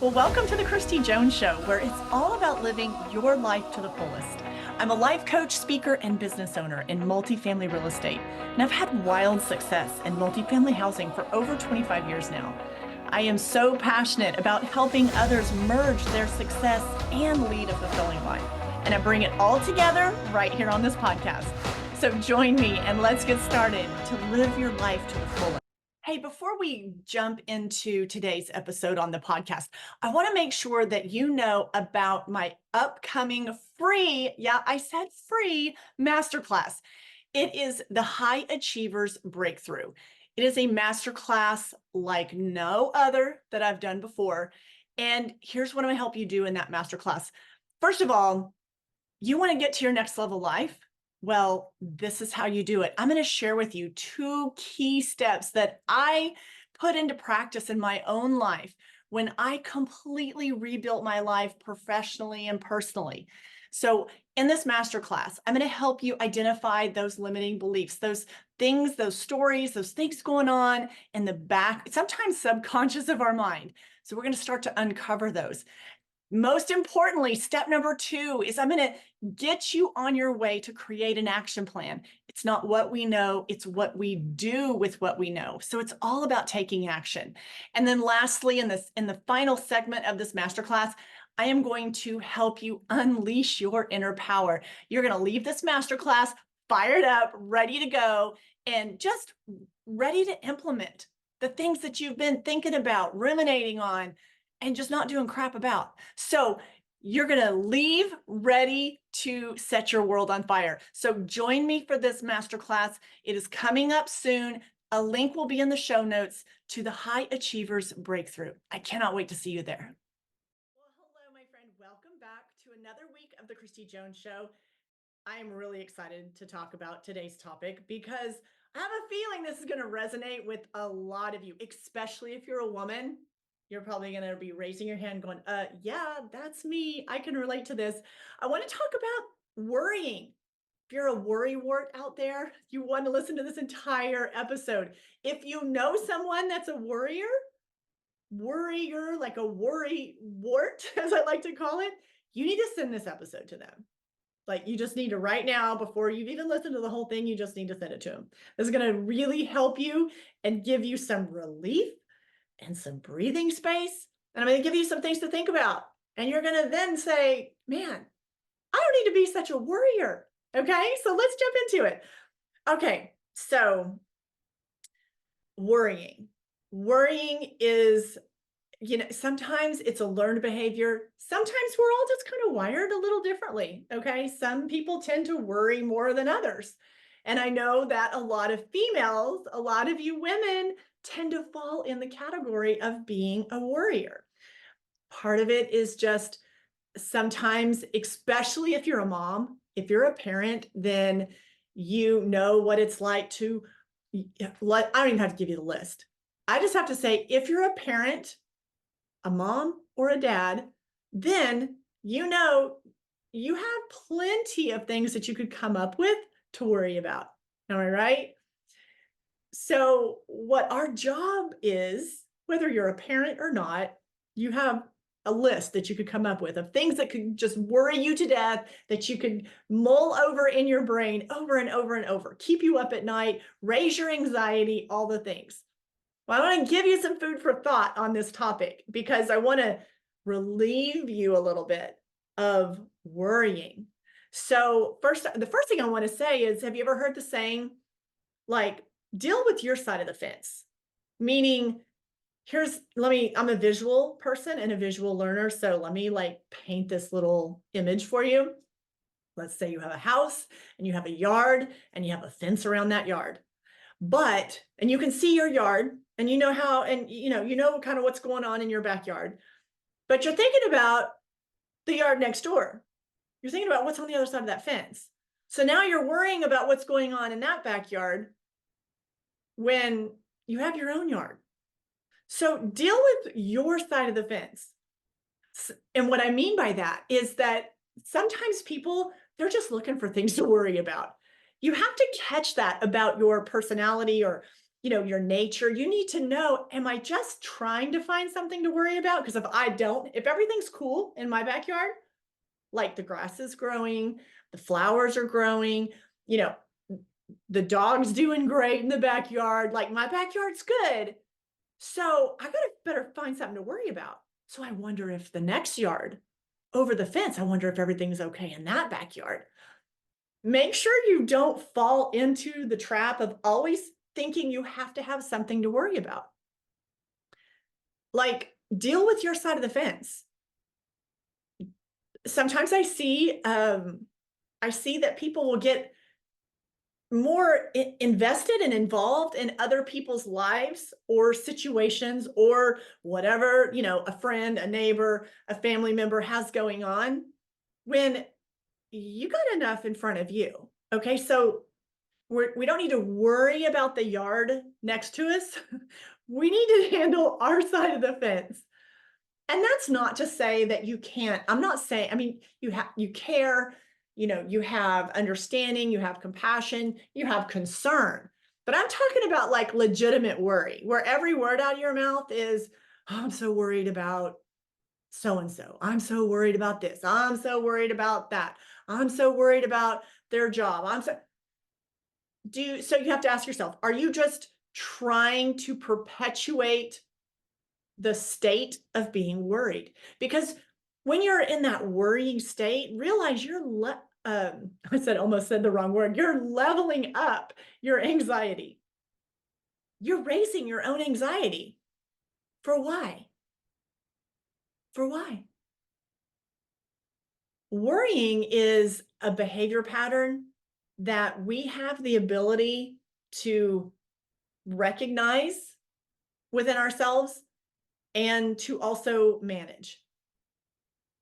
Well, welcome to the Christy Jones Show, where it's all about living your life to the fullest. I'm a life coach, speaker, and business owner in multifamily real estate, and I've had wild success in multifamily housing for over 25 years now. I am so passionate about helping others merge their success and lead a fulfilling life, and I bring it all together right here on this podcast. So join me and let's get started to live your life to the fullest. Hey, before we jump into today's episode on the podcast, I want to make sure that you know about my upcoming free, yeah, I said free masterclass. It is the High Achievers Breakthrough. It is a masterclass like no other that I've done before. And here's what I'm going to help you do in that masterclass. First of all, you want to get to your next level life? Well, this is how you do it. I'm going to share with you 2 key steps that I put into practice in my own life when I completely rebuilt my life professionally and personally. So in this masterclass, I'm going to help you identify those limiting beliefs, those things, those stories, those things going on in the back, sometimes subconscious of our mind. So we're going to start to uncover those. Most importantly, step number 2 is I'm going to get you on your way to create an action plan. It's not what we know, it's what we do with what we know. So it's all about taking action. And then lastly, in the final segment of this masterclass, I am going to help you unleash your inner power. You're going to leave this masterclass fired up, ready to go, and just ready to implement the things that you've been thinking about, ruminating on, and just not doing crap about. So you're going to leave ready to set your world on fire. So join me for this masterclass. It is coming up soon. A link will be in the show notes to the High Achievers Breakthrough. I cannot wait to see you there. Well, hello, my friend. Welcome back to another week of the Christy Jones Show. I am really excited to talk about today's topic because I have a feeling this is going to resonate with a lot of you, especially if you're a woman. You're probably going to be raising your hand going, yeah, that's me. I can relate to this. I want to talk about worrying. If you're a worrywart out there, you want to listen to this entire episode. If you know someone that's a worrier, like a worry wart, as I like to call it, you need to send this episode to them. Like you just need to right now, before you've even listened to the whole thing, you just need to send it to them. This is going to really help you and give you some relief and some breathing space. And I'm going to give you some things to think about. And you're going to then say, man, I don't need to be such a worrier. Okay, so let's jump into it. Okay, so worrying. Worrying is, sometimes it's a learned behavior. Sometimes we're all just kind of wired a little differently. Okay, some people tend to worry more than others. And I know that a lot of females, a lot of you women, tend to fall in the category of being a worrier. Part of it is just sometimes, especially if you're a mom, if you're a parent, then you know what it's like to, I don't even have to give you the list. I just have to say, if you're a parent, a mom or a dad, then you know you have plenty of things that you could come up with to worry about. Am I right? So what our job is, whether you're a parent or not, you have a list that you could come up with of things that could just worry you to death, that you could mull over in your brain over and over and over, keep you up at night, raise your anxiety, all the things. Well, I want to give you some food for thought on this topic because I want to relieve you a little bit of worrying. So the first thing I want to say is, have you ever heard the saying, like, deal with your side of the fence? Meaning, I'm a visual person and a visual learner. So let me paint this little image for you. Let's say you have a house and you have a yard and you have a fence around that yard. And you can see your yard and you know how, and you know kind of what's going on in your backyard, but you're thinking about the yard next door. You're thinking about what's on the other side of that fence. So now you're worrying about what's going on in that backyard when you have your own yard. So deal with your side of the fence. And what I mean by that is that sometimes people, they're just looking for things to worry about. You have to catch that about your personality or your nature. You need to know, am I just trying to find something to worry about? Because if everything's cool in my backyard, like the grass is growing, the flowers are growing, you know, the dog's doing great in the backyard, like my backyard's good. So I better find something to worry about. So I wonder if the next yard over the fence, I wonder if everything's okay in that backyard. Make sure you don't fall into the trap of always thinking you have to have something to worry about. Like, deal with your side of the fence. Sometimes I see that people will get more invested and involved in other people's lives or situations or whatever, a friend, a neighbor, a family member has going on, when you got enough in front of you. Okay, so we don't need to worry about the yard next to us. We need to handle our side of the fence. And that's not to say that you can't. I'm not saying, I mean, you care, you have understanding, you have compassion, you have concern. But I'm talking about like legitimate worry, where every word out of your mouth is, oh, I'm so worried about so and so. I'm so worried about this. I'm so worried about that. I'm so worried about their job. So you have to ask yourself, are you just trying to perpetuate the state of being worried? Because when you're in that worrying state, realize almost said the wrong word. You're leveling up your anxiety. You're raising your own anxiety. For why? For why? Worrying is a behavior pattern that we have the ability to recognize within ourselves and to also manage.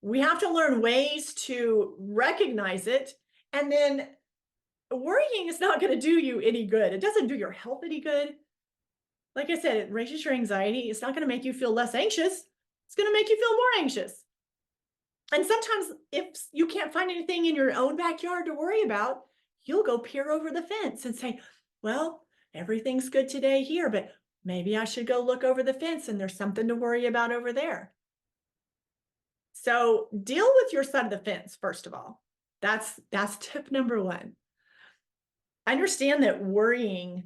We have to learn ways to recognize it. And then worrying is not going to do you any good. It doesn't do your health any good. Like I said, it raises your anxiety. It's not going to make you feel less anxious. It's going to make you feel more anxious. And sometimes if you can't find anything in your own backyard to worry about, you'll go peer over the fence and say, well, everything's good today here, but maybe I should go look over the fence and there's something to worry about over there. So deal with your side of the fence, first of all. That's tip number one. Understand that worrying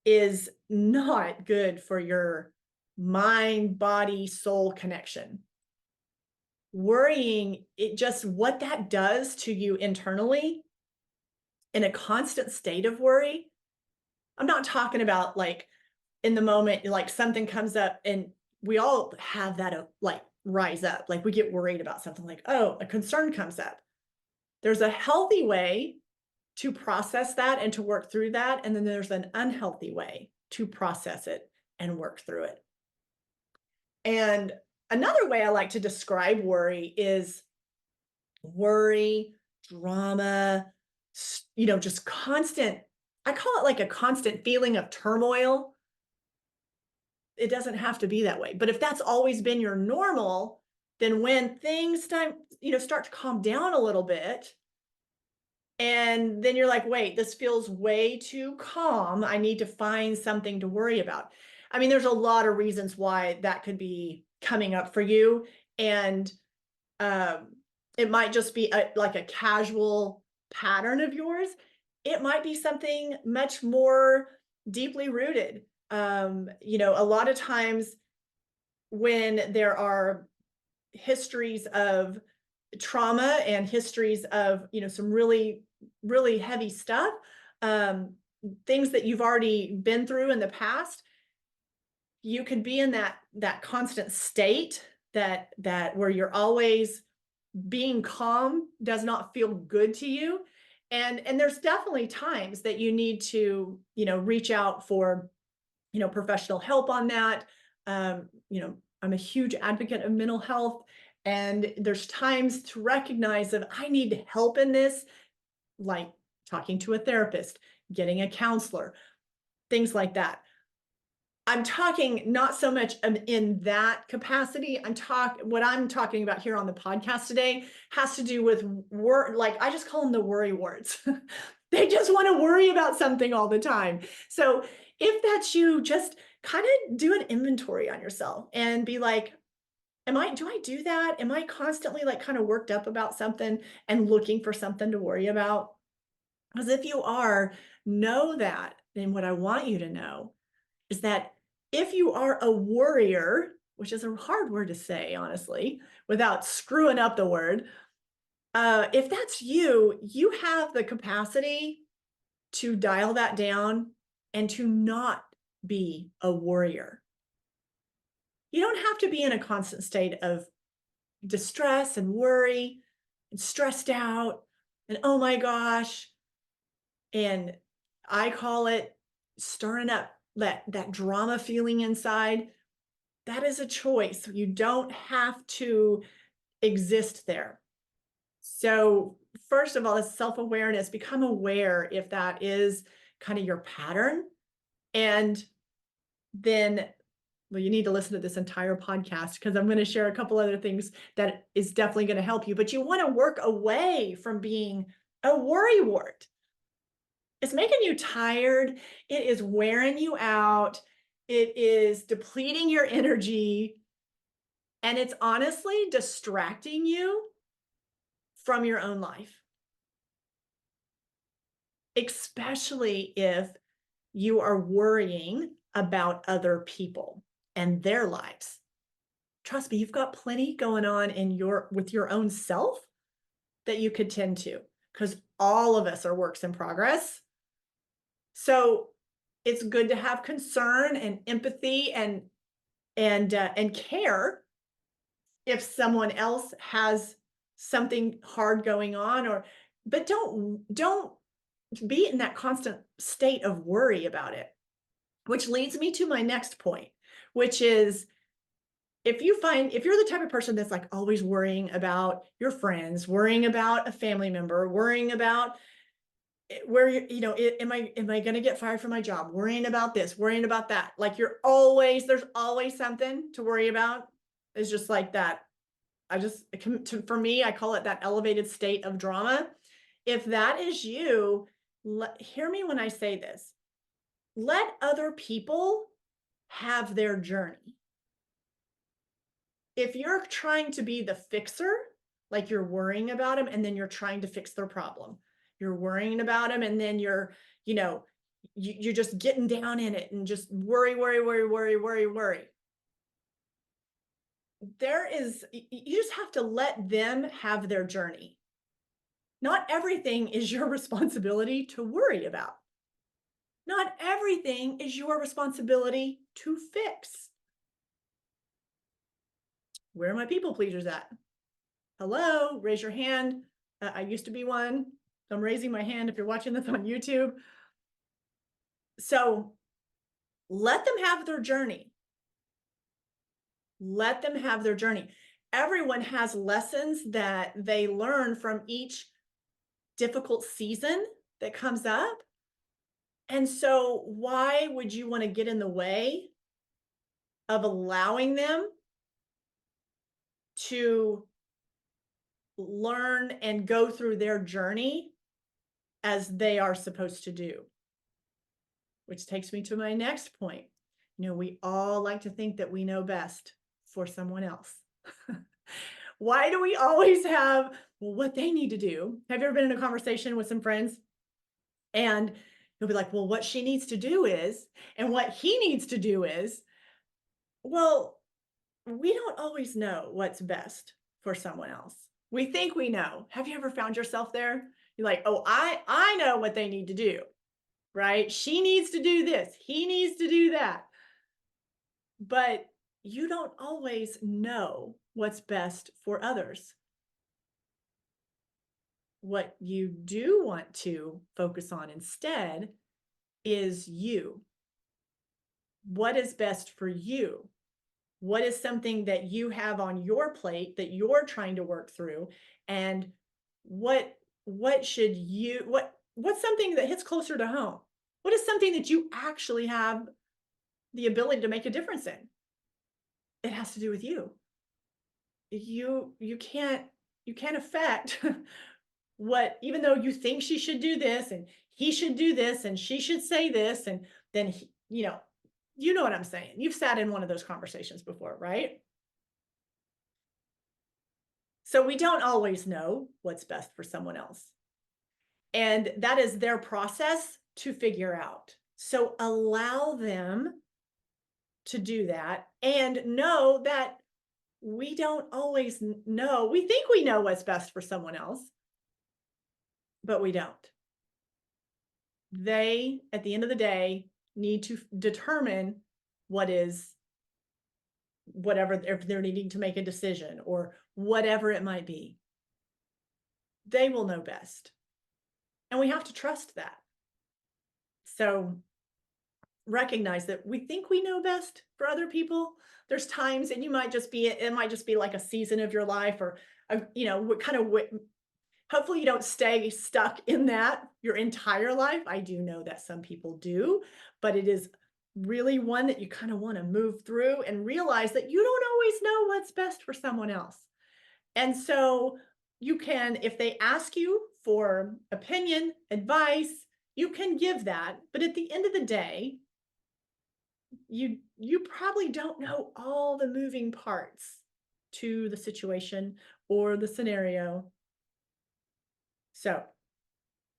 is not good for your mind, body, soul connection. Worrying, what that does to you internally in a constant state of worry. I'm not talking about like in the moment, like something comes up and we all have that like rise up, like we get worried about something, like, oh, a concern comes up. There's a healthy way to process that and to work through that. And then there's an unhealthy way to process it and work through it. And another way I like to describe worry is worry, drama, just constant, I call it like a constant feeling of turmoil. It doesn't have to be that way. But if that's always been your normal, then when things start to calm down a little bit, and then you're like, wait, this feels way too calm. I need to find something to worry about. I mean, there's a lot of reasons why that could be coming up for you. And it might just be like a casual pattern of yours. It might be something much more deeply rooted. A lot of times when there are histories of trauma and histories of, some really, really heavy stuff, things that you've already been through in the past, you can be in that constant state that where you're always being calm does not feel good to you. And there's definitely times that you need to, reach out for, professional help on that. I'm a huge advocate of mental health. And there's times to recognize that I need help in this, like talking to a therapist, getting a counselor, things like that. I'm talking not so much in that capacity. What I'm talking about here on the podcast today has to do with like I just call them the worry wards. They just want to worry about something all the time. So If that's you, just kind of do an inventory on yourself and be like, do I do that? Am I constantly like kind of worked up about something and looking for something to worry about? Because if you are, know that. And what I want you to know is that if you are a worrier, which is a hard word to say, honestly, without screwing up the word, if that's you, you have the capacity to dial that down and to not be a worrier. You don't have to be in a constant state of distress and worry and stressed out and oh my gosh. And I call it stirring up that drama feeling inside. That is a choice. You don't have to exist there. So, first of all, is self-awareness. Become aware if that is kind of your pattern. And then, well, you need to listen to this entire podcast because I'm going to share a couple other things that is definitely going to help you. But you want to work away from being a worrywart. It's making you tired. It is wearing you out. It is depleting your energy. And it's honestly distracting you from your own life, especially if you are worrying about other people and their lives. Trust me, you've got plenty going on with your own self that you could tend to, because all of us are works in progress. So it's good to have concern and empathy and care if someone else has something hard going on, but don't be in that constant state of worry about it. Which leads me to my next point, which is if you're the type of person that's like always worrying about your friends, worrying about a family member, worrying about where am I going to get fired from my job, worrying about this, worrying about that, like there's always something to worry about. It's just like that. For me, I call it that elevated state of drama. If that is you, hear me when I say this. Let other people have their journey. If you're trying to be the fixer, like you're worrying about them and then you're trying to fix their problem, you're worrying about them and then you're just getting down in it and just worry. You just have to let them have their journey. Not everything is your responsibility to worry about. Not everything is your responsibility to fix. Where are my people pleasers at? Hello, raise your hand. I used to be one. So I'm raising my hand if you're watching this on YouTube. So let them have their journey. Let them have their journey. Everyone has lessons that they learn from each difficult season that comes up. And so why would you want to get in the way of allowing them to learn and go through their journey as they are supposed to do? Which takes me to my next point. We all like to think that we know best for someone else. Why do we always have what they need to do? Have you ever been in a conversation with some friends and you'll be like, well, what she needs to do is, and what he needs to do is, well, we don't always know what's best for someone else. We think we know. Have you ever found yourself there? You're like, oh, I know what they need to do, right? She needs to do this. He needs to do that. But you don't always know what's best for others. What you do want to focus on instead is you. What is best for you? What is something that you have on your plate that you're trying to work through? And what's something that hits closer to home? What is something that you actually have the ability to make a difference in? It has to do with you. You can't affect even though you think she should do this and he should do this and she should say this, and then you know, you know what I'm saying. You've sat in one of those conversations before, right? So we don't always know what's best for someone else. And that is their process to figure out. So allow them to do that and know that we don't always know. We think we know what's best for someone else, but we don't. They, at the end of the day, need to determine what is whatever, if they're needing to make a decision or whatever it might be. They will know best. And we have to trust that. So recognize that we think we know best for other people. There's times, and it might just be like a season of your life, or what kind of hopefully you don't stay stuck in that your entire life. I do know that some people do, but it is really one that you kind of want to move through and realize that you don't always know what's best for someone else. And so you can, if they ask you for opinion, advice, you can give that. But at the end of the day, you probably don't know all the moving parts to the situation or the scenario. So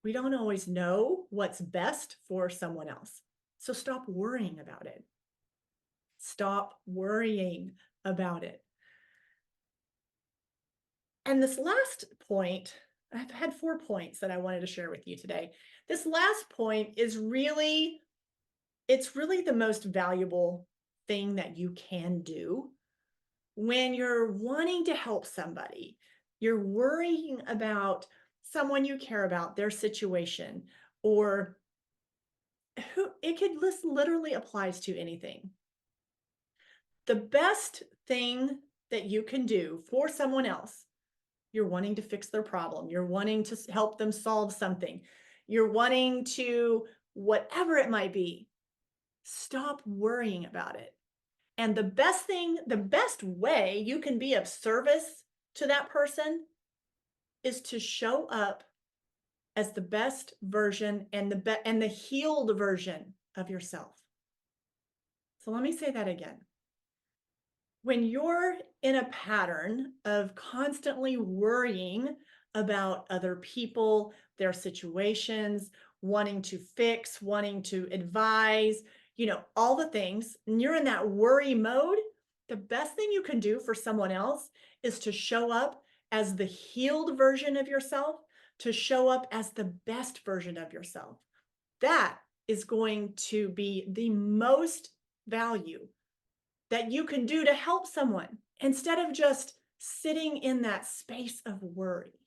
we don't always know what's best for someone else. So stop worrying about it. Stop worrying about it. And this last point, I've had 4 points that I wanted to share with you today. This last point is really, it's really the most valuable thing that you can do when you're wanting to help somebody. You're worrying about someone you care about, their situation, or who it could literally applies to anything. The best thing that you can do for someone else, you're wanting to fix their problem, you're wanting to help them solve something, you're wanting to, whatever it might be, stop worrying about it. And the best way you can be of service to that person is to show up as the best version and the healed version of yourself. So let me say that again. When you're in a pattern of constantly worrying about other people, their situations, wanting to fix, wanting to advise, all the things, and you're in that worry mode, the best thing you can do for someone else is to show up as the healed version of yourself, to show up as the best version of yourself. That is going to be the most value that you can do to help someone instead of just sitting in that space of worry.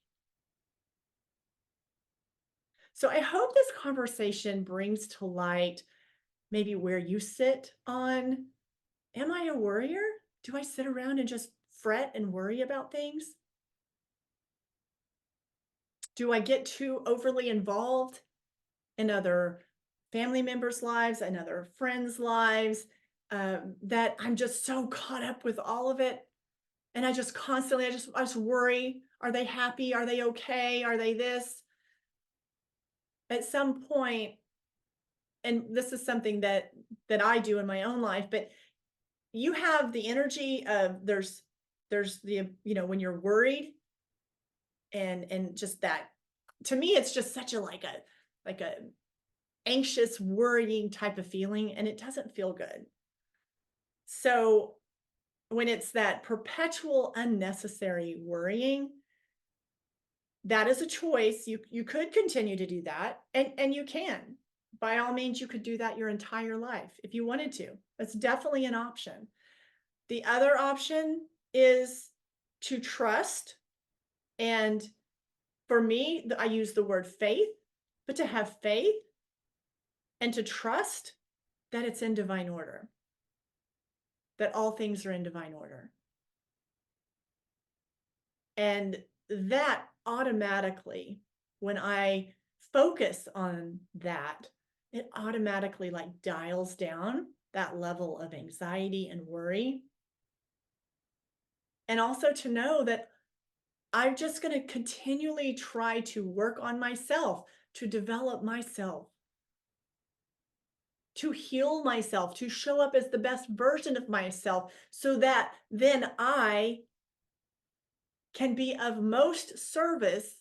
So I hope this conversation brings to light maybe where you sit on, am I a worrier? Do I sit around and just fret and worry about things? Do I get too overly involved in other family members' lives and other friends' lives, that I'm just so caught up with all of it? And I just constantly, I just worry. Are they happy? Are they okay? Are they this? At some point, and this is something that I do in my own life, but you have the energy of there's the, when you're worried and just that, to me, it's just such a like a anxious, worrying type of feeling, and it doesn't feel good. So when it's that perpetual unnecessary worrying, that is a choice. You could continue to do that, and you can. By all means, you could do that your entire life if you wanted to. That's definitely an option. The other option is to trust. And for me, I use the word faith, but to have faith and to trust that it's in divine order, that all things are in divine order. And that automatically, when I focus on that, it automatically like dials down that level of anxiety and worry. And also to know that I'm just going to continually try to work on myself, to develop myself. to heal myself, to show up as the best version of myself so that then I can be of most service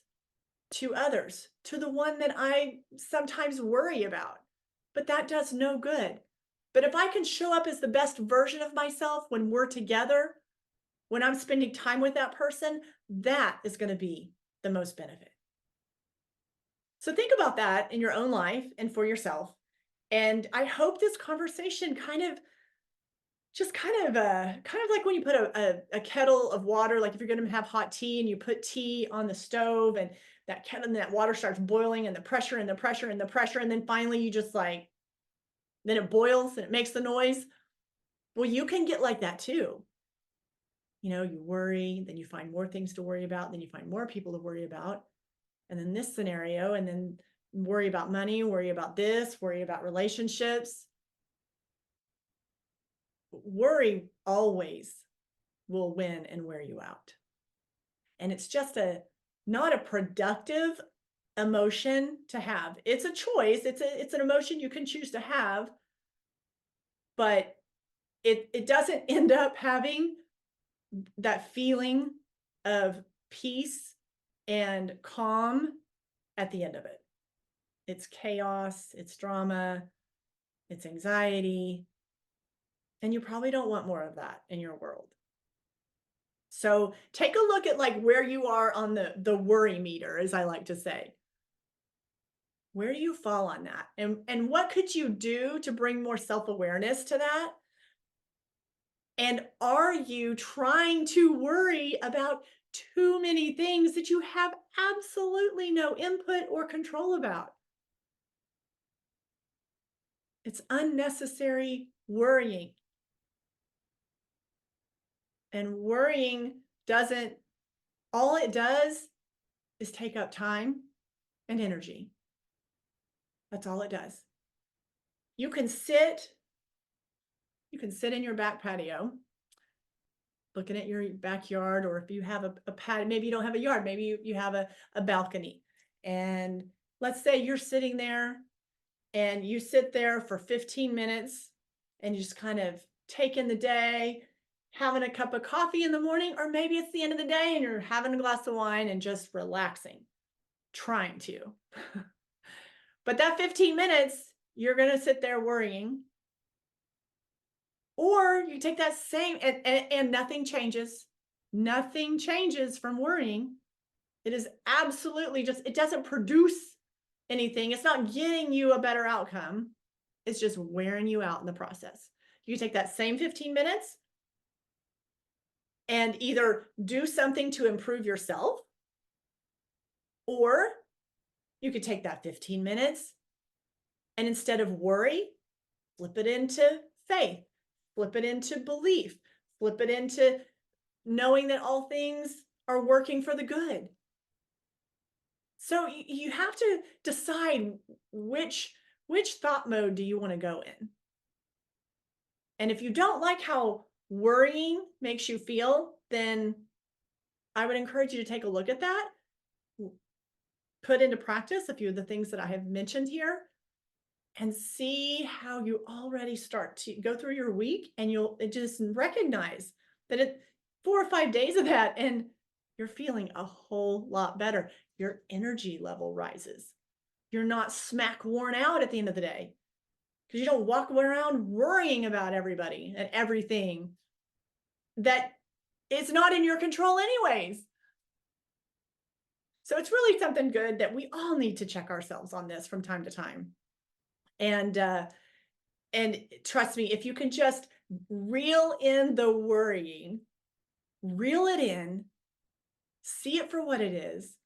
to others, to the one that I sometimes worry about. But that does no good. But if I can show up as the best version of myself when we're together, when I'm spending time with that person, that is going to be the most benefit. So think about that in your own life and for yourself. And I hope this conversation kind of like when you put a kettle of water, like if you're going to have hot tea and you put tea on the stove and that kettle and that water starts boiling and the pressure and the pressure and the pressure. And then finally you just like, then it boils and it makes the noise. Well, you can get like that too. You know, you worry, then you find more things to worry about, then you find more people to worry about. And then this scenario, and then worry about money, worry about this, worry about relationships. Worry always will win and wear you out. And it's just not a productive emotion to have. It's a choice. It's an emotion you can choose to have, but it doesn't end up having that feeling of peace and calm at the end of it. It's chaos, it's drama, it's anxiety, and you probably don't want more of that in your world. So take a look at like where you are on the worry meter, as I like to say. Where do you fall on that? And what could you do to bring more self-awareness to that? And are you trying to worry about too many things that you have absolutely no input or control about? It's unnecessary worrying. And worrying all it does is take up time and energy. That's all it does. You can sit in your back patio looking at your backyard, or if you have a patio, maybe you don't have a yard, maybe you have a balcony. And let's say you're sitting there and you sit there for 15 minutes and you just kind of take in the day, having a cup of coffee in the morning, or maybe it's the end of the day and you're having a glass of wine and just relaxing, trying to. But that 15 minutes, you're going to sit there worrying. Or you take that same, and nothing changes. Nothing changes from worrying. It is absolutely it doesn't produce anything. It's not getting you a better outcome. It's just wearing you out in the process. You take that same 15 minutes and either do something to improve yourself, or you could take that 15 minutes and instead of worry, flip it into faith, flip it into belief, flip it into knowing that all things are working for the good. So you have to decide which thought mode do you want to go in. And if you don't like how worrying makes you feel, then I would encourage you to take a look at that, put into practice a few of the things that I have mentioned here, and see how you already start to go through your week, and you'll just recognize that 4 or 5 days of that and you're feeling a whole lot better. Your energy level rises. You're not smack worn out at the end of the day because you don't walk around worrying about everybody and everything that is not in your control anyways. So it's really something good that we all need to check ourselves on this from time to time. And trust me, if you can just reel in the worrying, reel it in, see it for what it is,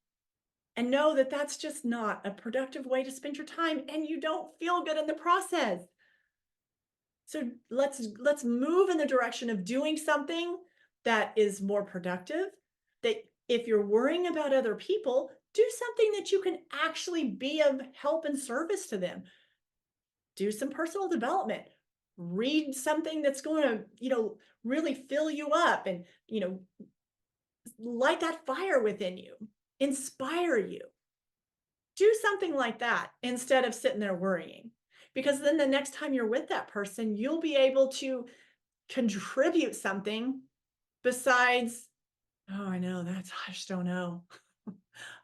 and know that that's just not a productive way to spend your time, and you don't feel good in the process. So let's move in the direction of doing something that is more productive, that if you're worrying about other people, do something that you can actually be of help and service to them. Do some personal development, read something that's going to, really fill you up and, light that fire within you, inspire you. Do something like that instead of sitting there worrying. because then the next time you're with that person, you'll be able to contribute something besides, oh, I know that's, I just don't know.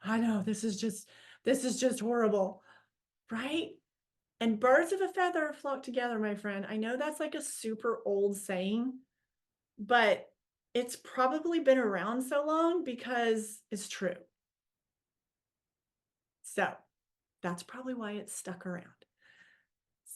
I know this is just horrible, right? And birds of a feather flock together, my friend. I know that's like a super old saying, but it's probably been around so long because it's true. So that's probably why it's stuck around.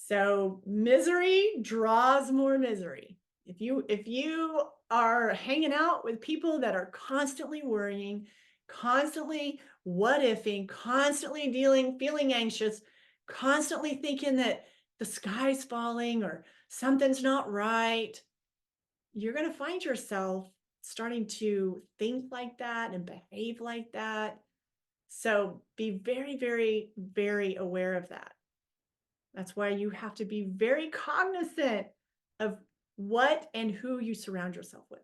So misery draws more misery. If you are hanging out with people that are constantly worrying, constantly what ifing, constantly feeling anxious, constantly thinking that the sky's falling or something's not right, you're going to find yourself starting to think like that and behave like that. So be very, very, very aware of that. That's why you have to be very cognizant of what and who you surround yourself with.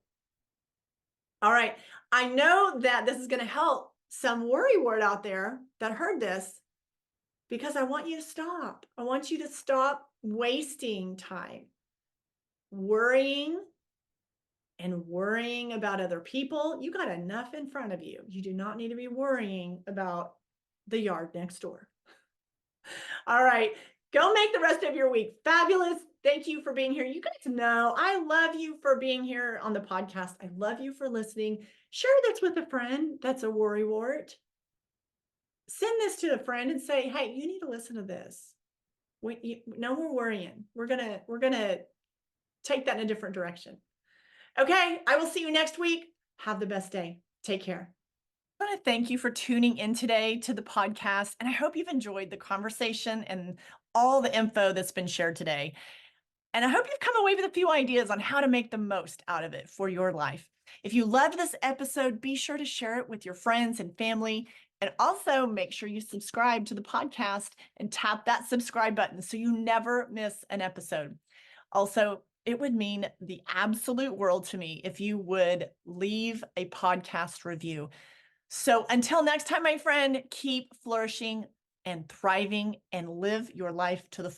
All right. I know that this is going to help some worry word out there that heard this, because I want you to stop. I want you to stop wasting time worrying and worrying about other people. You got enough in front of you. You do not need to be worrying about the yard next door. All right. Go make the rest of your week fabulous. Thank you for being here. You guys know I love you for being here on the podcast. I love you for listening. Share this with a friend that's a worrywart. Send this to a friend and say, hey, you need to listen to this. No more worrying. We're gonna take that in a different direction. Okay, I will see you next week. Have the best day. Take care. I want to thank you for tuning in today to the podcast, and I hope you've enjoyed the conversation and all the info that's been shared today. And I hope you've come away with a few ideas on how to make the most out of it for your life. If you loved this episode, be sure to share it with your friends and family. And also make sure you subscribe to the podcast and tap that subscribe button so you never miss an episode. Also, it would mean the absolute world to me if you would leave a podcast review. So until next time, my friend, keep flourishing and thriving and live your life to the